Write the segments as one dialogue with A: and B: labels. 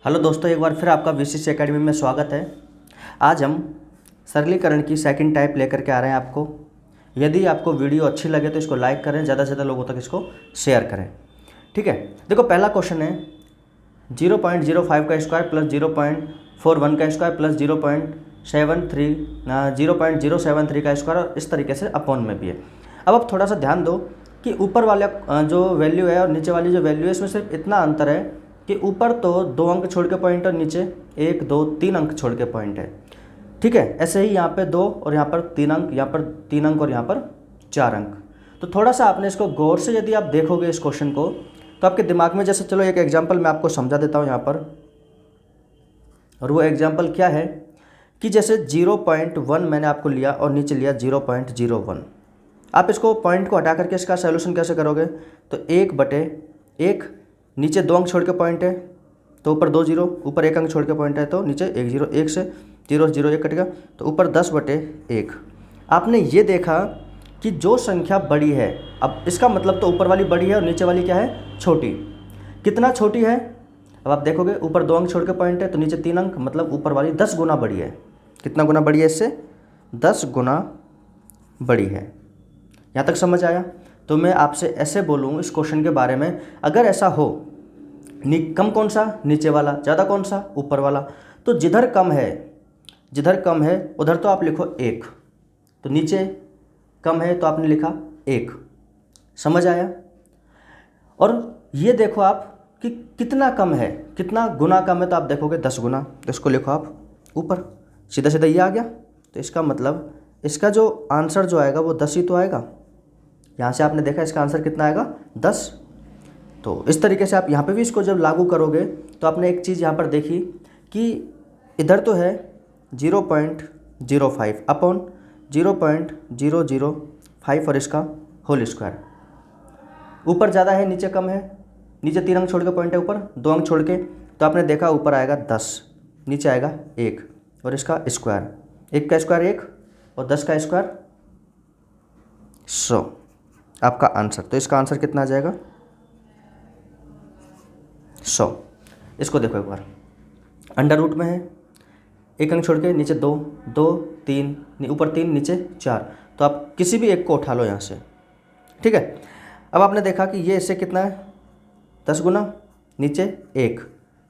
A: Hello दोस्तों, एक बार फिर आपका VCC एकेडमी में स्वागत है। आज हम सरलीकरण की सेकंड टाइप लेकर के आ रहे हैं आपको। यदि आपको वीडियो अच्छी लगे तो इसको लाइक करें, ज़्यादा से ज़्यादा लोगों तक इसको शेयर करें। ठीक है, देखो पहला क्वेश्चन है 0.05 का स्क्वायर प्लस 0.41 का स्क्वायर प्लस 0.073 का स्क्वायर और इस तरीके से अपॉन में भी है। अब आप थोड़ा सा ध्यान दो कि ऊपर वाला जो वैल्यू है और नीचे वाली जो वैल्यू है इसमें सिर्फ इतना अंतर है कि ऊपर तो 2 अंक छोड़ के पॉइंट और नीचे 1 2 3 अंक छोड़ के पॉइंट है। ठीक है, ऐसे ही यहाँ पे 2 और यहाँ पर 3 अंक, यहाँ पर 3 अंक और यहाँ पर 4 अंक। तो थोड़ा सा आपने इसको गौर से यदि आप देखोगे इस क्वेश्चन को तो आपके दिमाग में जैसे, चलो एक एग्जाम्पल मैं आपको समझा देता हूँ यहाँ पर। और वो एग्जाम्पल क्या है कि जैसे 0.1 मैंने आपको लिया और नीचे लिया 0.01। आप इसको पॉइंट को हटा करके इसका सोल्यूशन कैसे करोगे? तो 1/1, नीचे 2 अंक छोड़ के पॉइंट है तो ऊपर 2 जीरो, ऊपर 1 अंक छोड़ के पॉइंट है तो नीचे 1 जीरो, 1 से 0 0 1 कटेगा तो ऊपर 10/1। आपने ये देखा कि जो संख्या बड़ी है, अब इसका मतलब तो ऊपर वाली बड़ी है और नीचे वाली क्या है? छोटी। कितना छोटी है? अब आप देखोगे ऊपर 2 अंक छोड़ के पॉइंट है तो नीचे 3 अंक, मतलब ऊपर वाली 10 गुना बड़ी है। कितना गुना बड़ी है? इससे 10 गुना बड़ी है। यहाँ तक समझ आया? तो मैं आपसे ऐसे बोलूँ इस क्वेश्चन के बारे में, अगर ऐसा हो, कम कौन सा? नीचे वाला। ज़्यादा कौन सा? ऊपर वाला। तो जिधर कम है उधर तो आप लिखो 1, तो नीचे कम है तो आपने लिखा 1। समझ आया? और ये देखो आप कि कितना कम है, कितना गुना कम है, तो आप देखोगे 10 गुना, तो इसको लिखो आप ऊपर। सीधा सीधा ये आ गया। तो इसका मतलब इसका जो आंसर जो आएगा वो 10 ही तो आएगा। यहाँ से आपने देखा इसका आंसर कितना आएगा? 10। तो इस तरीके से आप यहाँ पे भी इसको जब लागू करोगे तो आपने एक चीज़ यहाँ पर देखी कि इधर तो है 0.05 अपॉन 0.005 और इसका होल स्क्वायर। ऊपर ज़्यादा है, नीचे कम है। नीचे 3 अंक छोड़ के पॉइंट है, ऊपर 2 अंक छोड़ के, तो आपने देखा ऊपर आएगा 10, नीचे आएगा 1 और इसका स्क्वायर। 1 का स्क्वायर 1 और 10 का स्क्वायर 100 आपका आंसर। तो इसका आंसर कितना आ जाएगा? 100। इसको देखो एक बार, अंडर रूट में है, 1 अंक छोड़ के नीचे 2 2 3, ऊपर 3 नीचे 4, तो आप किसी भी एक को उठा लो यहाँ से। ठीक है, अब आपने देखा कि ये इससे कितना है? 10 गुना, नीचे 1,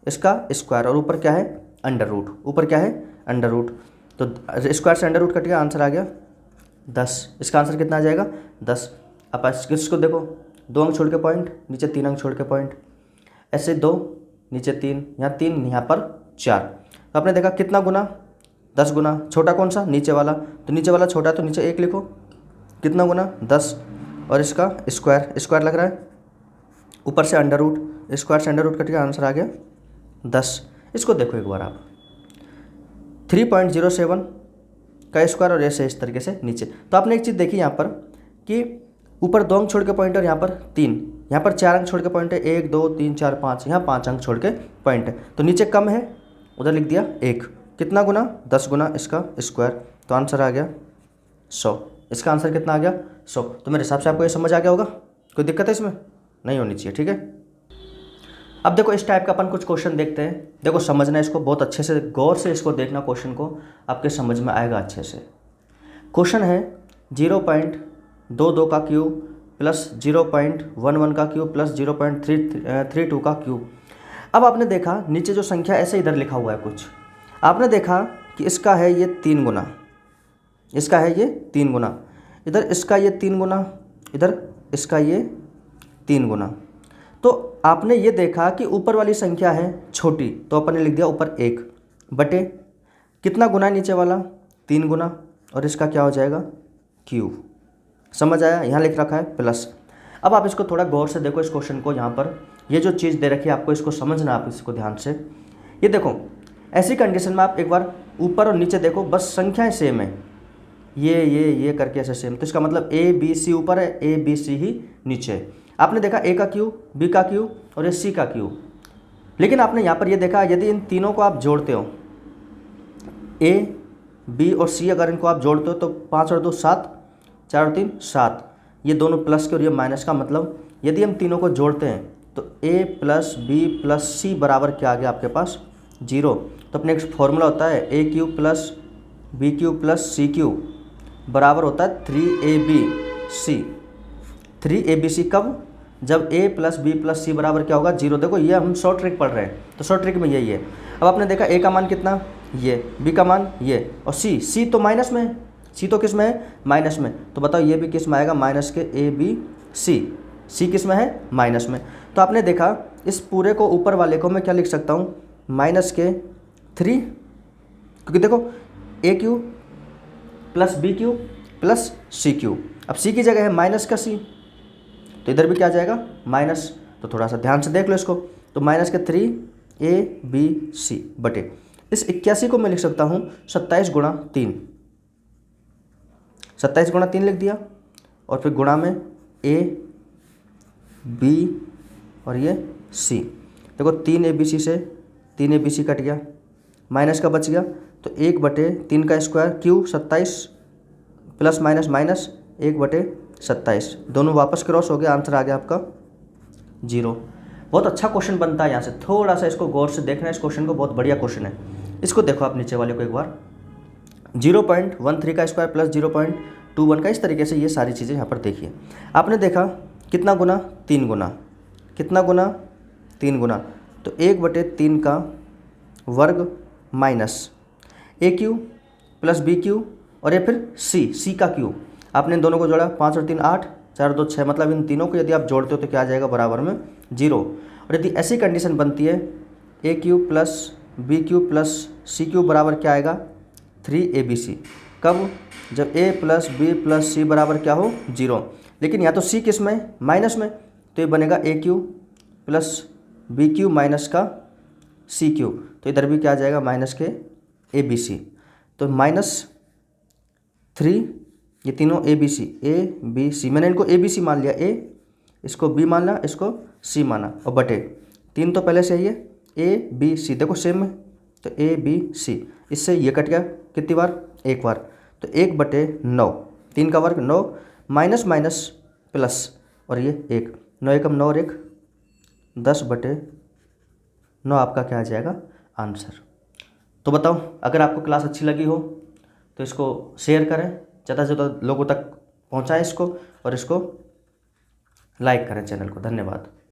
A: इसका स्क्वायर और ऊपर क्या है? Under root. ऊपर क्या है? Under root. तो स्क्वायर से अंडर रूट कट गया, आंसर आ गया 10। इसका आंसर कितना आ जाएगा? 10। अब इसको देखो, 2 अंक छोड़ के पॉइंट, नीचे 3 अंक छोड़ के पॉइंट, ऐसे 2 नीचे 3, यहाँ 3 यहाँ पर 4। तो आपने देखा कितना गुना? 10 गुना। छोटा कौन सा? नीचे वाला। तो नीचे वाला छोटा, तो नीचे 1 लिखो। कितना गुना? 10 और इसका स्क्वायर, स्क्वायर लग रहा है, ऊपर से अंडर रूट, स्क्वायर से अंडर रूट कट गया, आंसर आ गया 10। इसको देखो एक बार आप, 3.07 का स्क्वायर और ऐसे इस तरीके से नीचे। तो आपने एक चीज़ देखी यहाँ पर कि ऊपर 2 अंक छोड़ के पॉइंट और यहाँ पर 3, यहाँ पर 4 अंक छोड़ के पॉइंट है, 1 2 3 4 5, यहाँ 5 अंक छोड़ के पॉइंट है, तो नीचे कम है, उधर लिख दिया 1। कितना गुना? 10 गुना इसका स्क्वायर, तो आंसर आ गया 100। इसका आंसर कितना आ गया? 100। तो मेरे हिसाब से आपको ये समझ आ गया होगा, कोई दिक्कत है इसमें? नहीं होनी चाहिए। ठीक है, अब देखो इस टाइप का अपन कुछ क्वेश्चन देखते हैं। देखो समझना इसको बहुत अच्छे से, गौर से इसको देखना, क्वेश्चन को आपके समझ में आएगा अच्छे से। क्वेश्चन है 0.22 का क्यूब प्लस 0.11 का क्यूब प्लस 0.32 का क्यूब। अब आपने देखा नीचे जो संख्या ऐसे इधर लिखा हुआ है कुछ, आपने देखा कि इसका है ये 3 गुना, इसका है ये 3 गुना, इधर इसका ये 3 गुना, इधर इसका ये 3 गुना। तो आपने ये देखा कि ऊपर वाली संख्या है छोटी, तो अपन ने लिख दिया ऊपर 1 बटे कितना गुना है नीचे वाला? 3 गुना, और इसका क्या हो जाएगा? क्यूब। समझ आया? यहाँ लिख रखा है प्लस। अब आप इसको थोड़ा गौर से देखो इस क्वेश्चन को, यहाँ पर ये जो चीज़ दे रखी है आपको इसको समझना, आप इसको ध्यान से। ये देखो ऐसी कंडीशन में आप एक बार ऊपर और नीचे देखो, बस संख्याएं सेम है, ये करके ऐसे सेम, तो इसका मतलब ए बी सी ऊपर है, ए बी सी ही नीचे है। आपने देखा ए का क्यूब, बी का क्यूब और ये सी का क्यूब। लेकिन आपने यहाँ पर ये देखा यदि इन तीनों को आप जोड़ते हो, ए बी और सी, अगर इनको आप जोड़ते हो तो 5 और 2 7, 4 और 3 7, ये दोनों प्लस के और ये माइनस का, मतलब यदि हम तीनों को जोड़ते हैं तो तो a plus B plus C बराबर क्या आ गया आपके पास 0। तो अपने एक फॉर्मूला होता है A cube plus B cube plus C cube बराबर होता है 3ab सी। 3abc कब? जब a plus B plus C बराबर क्या होगा 0। देखो ये हम शॉर्ट ट्रिक पढ़ रहे हैं तो शॉर्ट ट्रिक में यही है। अब आपने देखा a का मान कितना, ये, b का मान ये, और c तो माइनस में है, c तो किस में है, माइनस में। तो बताओ ये भी किस में आएगा, माइनस के a b c किस में है, माइनस में। तो आपने देखा इस पूरे को ऊपर वाले को मैं क्या लिख सकता हूँ, माइनस के 3, क्योंकि देखो A cube plus B cube plus C cube, अब सी की जगह है माइनस का सी, तो इधर भी क्या आ जाएगा माइनस। तो थोड़ा सा ध्यान से देख लो इसको, तो माइनस के 3ab बटे इस 81 को मैं लिख सकता हूँ 27 गुणा 3, 27 गुणा 3 लिख दिया, और फिर गुणा में a b और ये c। देखो 3abc से 3abc कट गया, माइनस का बच गया, तो 1/3 का square Q 27 plus minus minus 1/27, दोनों वापस क्रॉस हो गया, आंसर आ गया आपका 0। बहुत अच्छा क्वेश्चन बनता है यहाँ से, थोड़ा सा इसको गौर से देखना, इस क्वेश्चन को, बहुत बढ़िया क्वेश्चन है। इसको देखो आप नीचे वाले को एक बार, 0.13 का स्क्वायर प्लस 0.21 का, इस तरीके से ये सारी चीज़ें यहाँ पर देखिए। आपने देखा कितना गुना, 3 गुना, कितना गुना, 3 गुना, तो 1/3 का वर्ग माइनस ए क्यू प्लस बी क्यू और ये फिर सी का क्यू। आपने इन दोनों को जोड़ा, 5 और 3 8, 4 2 6, मतलब इन तीनों को यदि आप जोड़ते हो तो क्या आ जाएगा, बराबर में 0। और यदि ऐसी कंडीशन बनती है A cube plus B cube plus C cube बराबर क्या आएगा 3abc, कब? जब a plus B plus C बराबर क्या हो 0। लेकिन यहाँ तो c किस में, माइनस में, तो ये बनेगा A cube plus B cube minus का सी क्यू, तो इधर भी क्या आ जाएगा माइनस के abc, तो -3, ये तीनों a b c, मैंने इनको abc मान लिया, a इसको b मान लिया, इसको c माना, और बटे 3 तो पहले से ही है, a b c देखो सेम है, तो abc, इससे ये कट गया कितनी बार, एक बार, तो 1/9, 3 का वर्ग 9, माइनस माइनस प्लस, और ये 1, 9 एकम 9 और 1 10/9 आपका क्या आ जाएगा आंसर। तो बताओ, अगर आपको क्लास अच्छी लगी हो तो इसको शेयर करें, ज़्यादा से ज़्यादा लोगों तक पहुँचाएं इसको, और इसको लाइक करें चैनल को। धन्यवाद।